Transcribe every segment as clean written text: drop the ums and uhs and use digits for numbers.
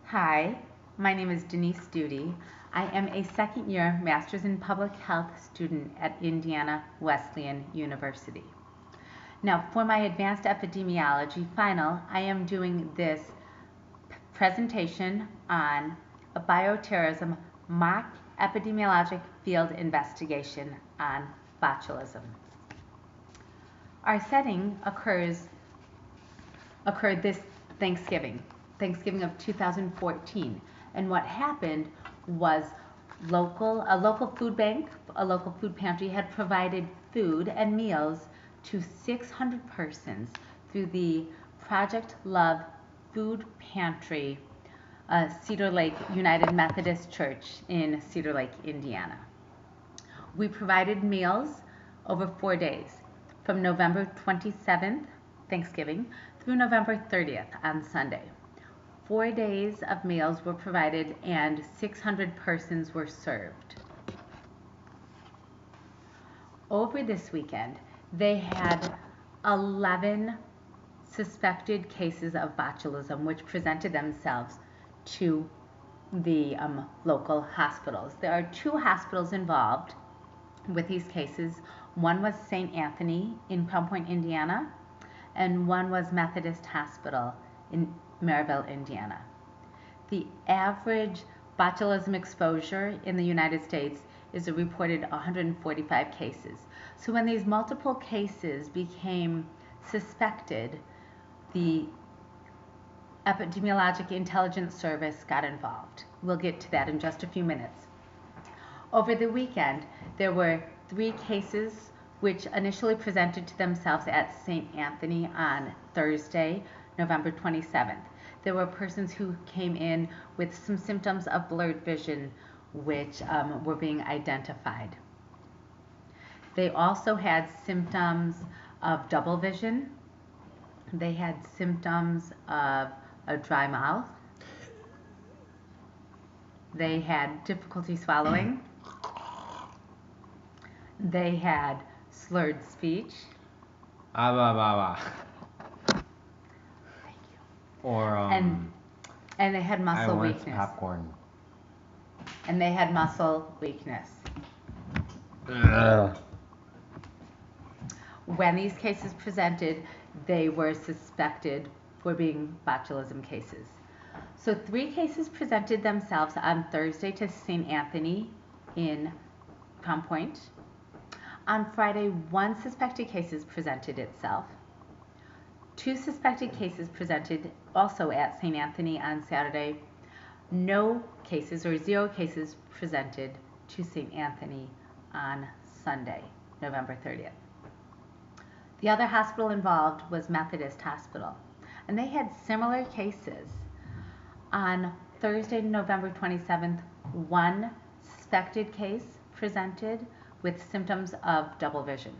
Hi, my name is Denise Duty. I am a second year Master's in Public Health student at Indiana Wesleyan University. Now, for my advanced epidemiology final, I am doing this presentation on a bioterrorism mock epidemiologic field investigation on botulism. Our setting occurred this Thanksgiving of 2014. And what happened was a local food bank, a local food pantry had provided food and meals to 600 persons through the Project Love Food Pantry, Cedar Lake United Methodist Church in Cedar Lake, Indiana. We provided meals over 4 days, from November 27th, Thanksgiving, through November 30th on Sunday. 4 days of meals were provided and 600 persons were served. Over this weekend, they had 11 suspected cases of botulism which presented themselves to the local hospitals. There are 2 hospitals involved with these cases. One was St. Anthony in Crown Point, Indiana, and one was Methodist Hospital in Maryville, Indiana. The average botulism exposure in the United States is a reported 145 cases. So when these multiple cases became suspected, the Epidemiologic Intelligence Service got involved. We'll get to that in just a few minutes. Over the weekend, there were 3 cases which initially presented to themselves at St. Anthony on Thursday, November 27th. There were persons who came in with some symptoms of blurred vision which were being identified. They also had symptoms of double vision. They had symptoms of a dry mouth. They had difficulty swallowing. They had slurred speech. Thank you. Or and they had muscle weakness. Popcorn. And they had muscle weakness. When these cases presented, they were suspected for being botulism cases. So 3 cases presented themselves on Thursday to St. Anthony in Crown Point. On Friday, 1 suspected case presented itself. 2 suspected cases presented also at St. Anthony on Saturday. No cases or 0 cases presented to St. Anthony on Sunday, November 30th. The other hospital involved was Methodist Hospital, and they had similar cases. On Thursday, November 27th, 1 suspected case presented with symptoms of double vision.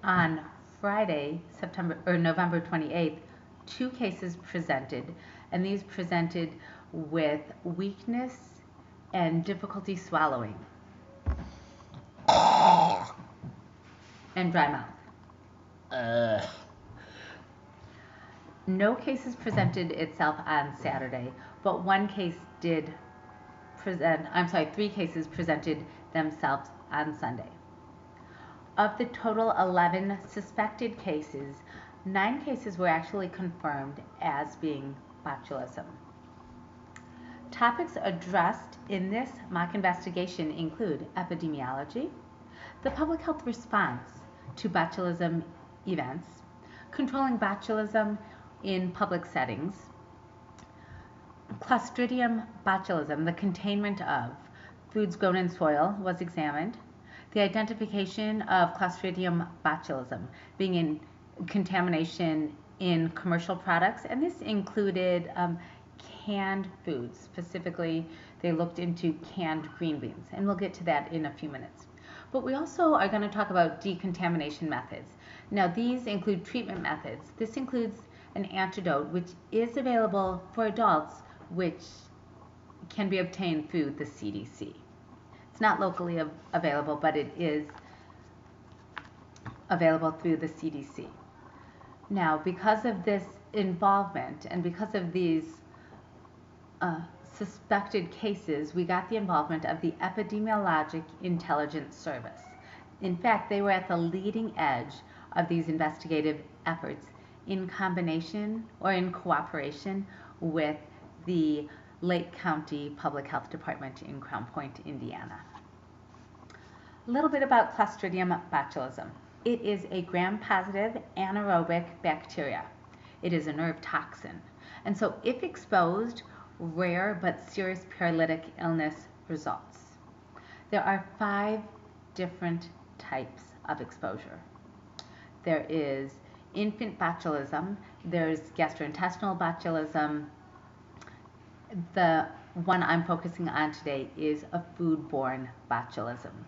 On Friday, November 28th, 2 cases presented, and these presented with weakness and difficulty swallowing and dry mouth. No cases presented itself on Saturday, but 1 case did present, 3 cases presented themselves on Sunday. Of the total 11 suspected cases, 9 cases were actually confirmed as being botulism. Topics addressed in this mock investigation include epidemiology, the public health response to botulism events, controlling botulism in public settings, Clostridium botulism, the containment of foods grown in soil, was examined. The identification of Clostridium botulism being in contamination in commercial products, and this included canned foods. Specifically, they looked into canned green beans, and we'll get to that in a few minutes. But we also are going to talk about decontamination methods. Now, these include treatment methods. This includes an antidote which is available for adults, which can be obtained through the CDC. It's not locally available, but it is available through the CDC. Now, because of this involvement and because of these suspected cases, we got the involvement of the Epidemiologic Intelligence Service. In fact, they were at the leading edge of these investigative efforts in combination or in cooperation with the Lake County Public Health Department in Crown Point, Indiana. A little bit about Clostridium botulism. It is a gram-positive anaerobic bacteria. It is a nerve toxin. And so if exposed, rare but serious paralytic illness results. There are 5 different types of exposure. There is infant botulism, there's gastrointestinal botulism. The one I'm focusing on today is a foodborne botulism.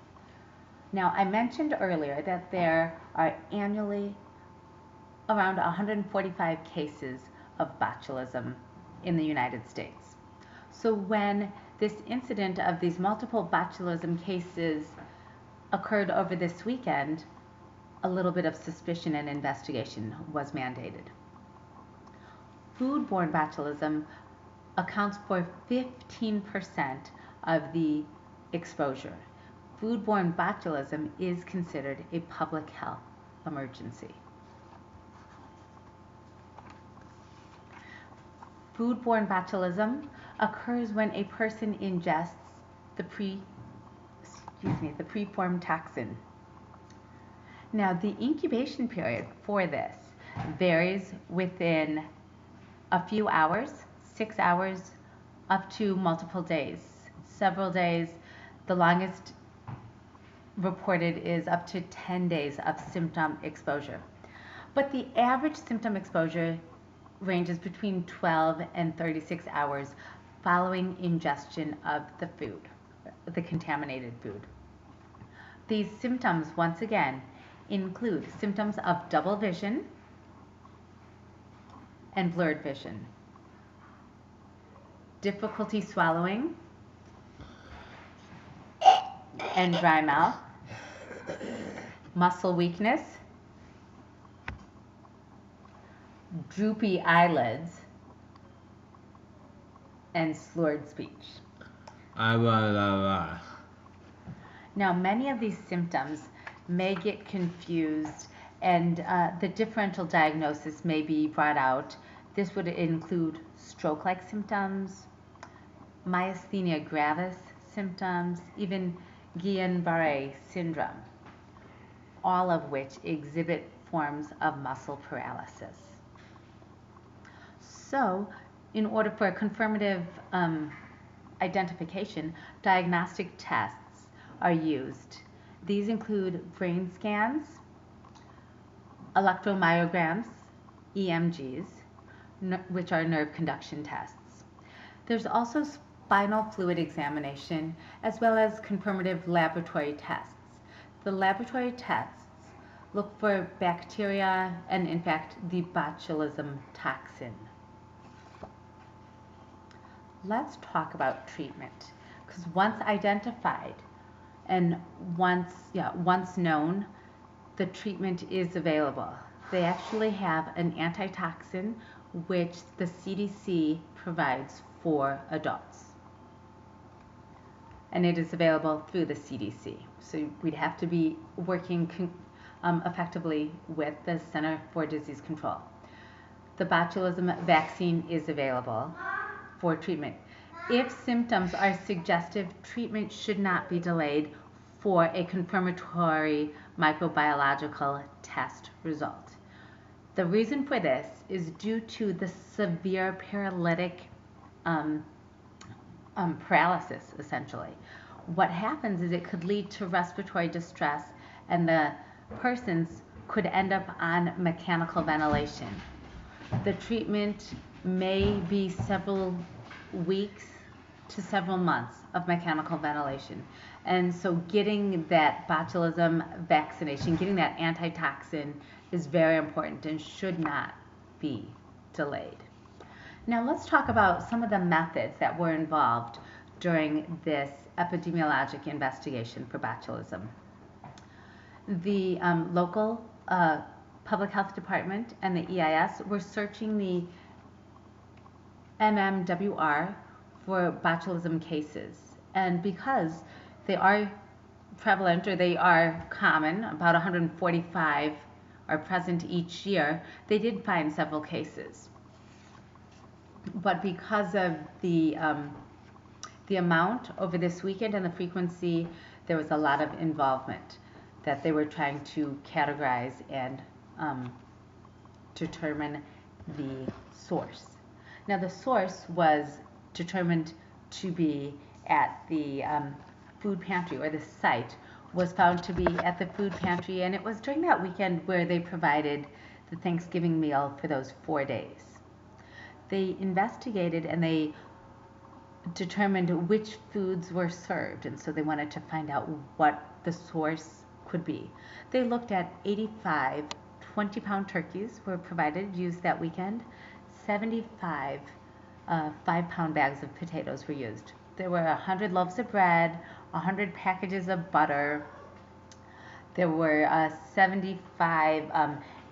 Now, I mentioned earlier that there are annually around 145 cases of botulism in the United States. So when this incident of these multiple botulism cases occurred over this weekend, a little bit of suspicion and investigation was mandated. Foodborne botulism accounts for 15% of the exposure. Foodborne botulism is considered a public health emergency. Foodborne botulism occurs when a person ingests the preformed toxin. Now, the incubation period for this varies within a few hours, 6 hours, up to multiple days, several days. The longest reported is up to 10 days of symptom exposure. But the average symptom exposure ranges between 12 and 36 hours following ingestion of the food, the contaminated food. These symptoms, once again, include symptoms of double vision and blurred vision, difficulty swallowing and dry mouth, muscle weakness, droopy eyelids, and slurred speech. Now, many of these symptoms may get confused and the differential diagnosis may be brought out. This would include stroke-like symptoms, myasthenia gravis symptoms, even Guillain-Barré syndrome, all of which exhibit forms of muscle paralysis. So, in order for a confirmative identification, diagnostic tests are used. These include brain scans, electromyograms, EMGs, which are nerve conduction tests. There's also spinal fluid examination, as well as confirmative laboratory tests. The laboratory tests look for bacteria and, in fact, the botulism toxin. Let's talk about treatment, because once identified and once known, the treatment is available. They actually have an antitoxin which the CDC provides for adults. And it is available through the CDC. So we'd have to be working effectively with the Center for Disease Control. The botulism vaccine is available for treatment. If symptoms are suggestive, treatment should not be delayed for a confirmatory microbiological test result. The reason for this is due to the severe paralytic paralysis, essentially. What happens is it could lead to respiratory distress and the persons could end up on mechanical ventilation. The treatment may be several weeks to several months of mechanical ventilation. And so getting that botulism vaccination, getting that antitoxin is very important and should not be delayed. Now let's talk about some of the methods that were involved during this epidemiologic investigation for botulism. The local Public Health Department and the EIS were searching the MMWR for botulism cases. And because they are prevalent, or they are common, about 145 are present each year, they did find several cases. But because of the amount over this weekend and the frequency, there was a lot of involvement that they were trying to categorize and determine the source. Now, the source was determined to be at the food pantry, or the site was found to be at the food pantry, and it was during that weekend where they provided the Thanksgiving meal for those 4 days. They investigated and they determined which foods were served, and so they wanted to find out what the source could be. They looked at 85 20-pound turkeys were provided, used that weekend. 75 5-pound bags of potatoes were used. There were 100 loaves of bread, 100 packages of butter. There were 75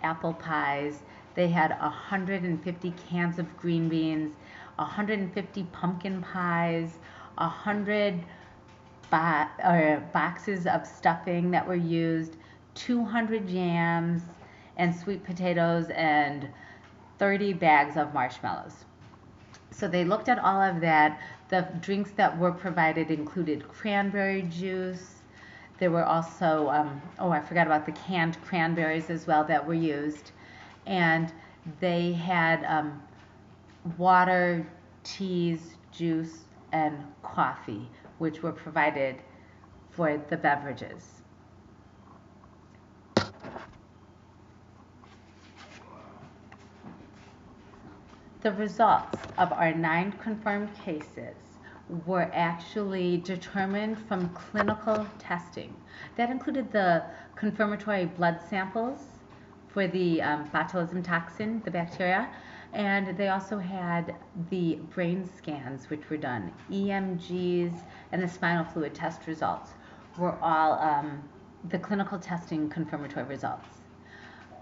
apple pies. They had 150 cans of green beans, 150 pumpkin pies, 100 boxes of stuffing that were used, 200 jams and sweet potatoes, and 30 bags of marshmallows. So they looked at all of that. The drinks that were provided included cranberry juice. There were also, I forgot about the canned cranberries as well that were used. And they had water, teas, juice, and coffee, which were provided for the beverages. The results of our 9 confirmed cases were actually determined from clinical testing. That included the confirmatory blood samples for the botulism toxin, the bacteria, and they also had the brain scans, which were done. EMGs and the spinal fluid test results were all the clinical testing confirmatory results.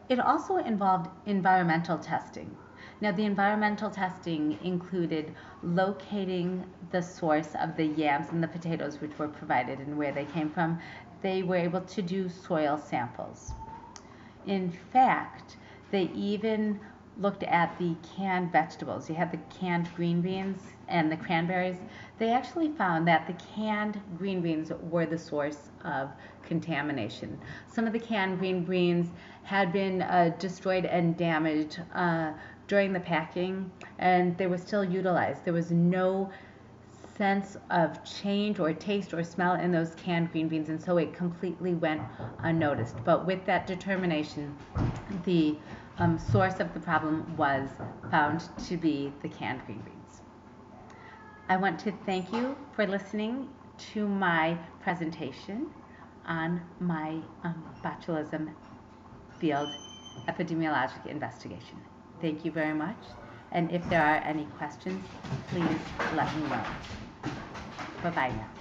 It also involved environmental testing. Now, the environmental testing included locating the source of the yams and the potatoes which were provided and where they came from. They were able to do soil samples. In fact, they even looked at the canned vegetables. You had the canned green beans and the cranberries. They actually found that the canned green beans were the source of contamination. Some of the canned green beans had been destroyed and damaged during the packing, and they were still utilized. There was no sense of change or taste or smell in those canned green beans, and so it completely went unnoticed. But with that determination, the source of the problem was found to be the canned green beans. I want to thank you for listening to my presentation on my botulism field epidemiologic investigation. Thank you very much, and if there are any questions, please let me know. Bye-bye now.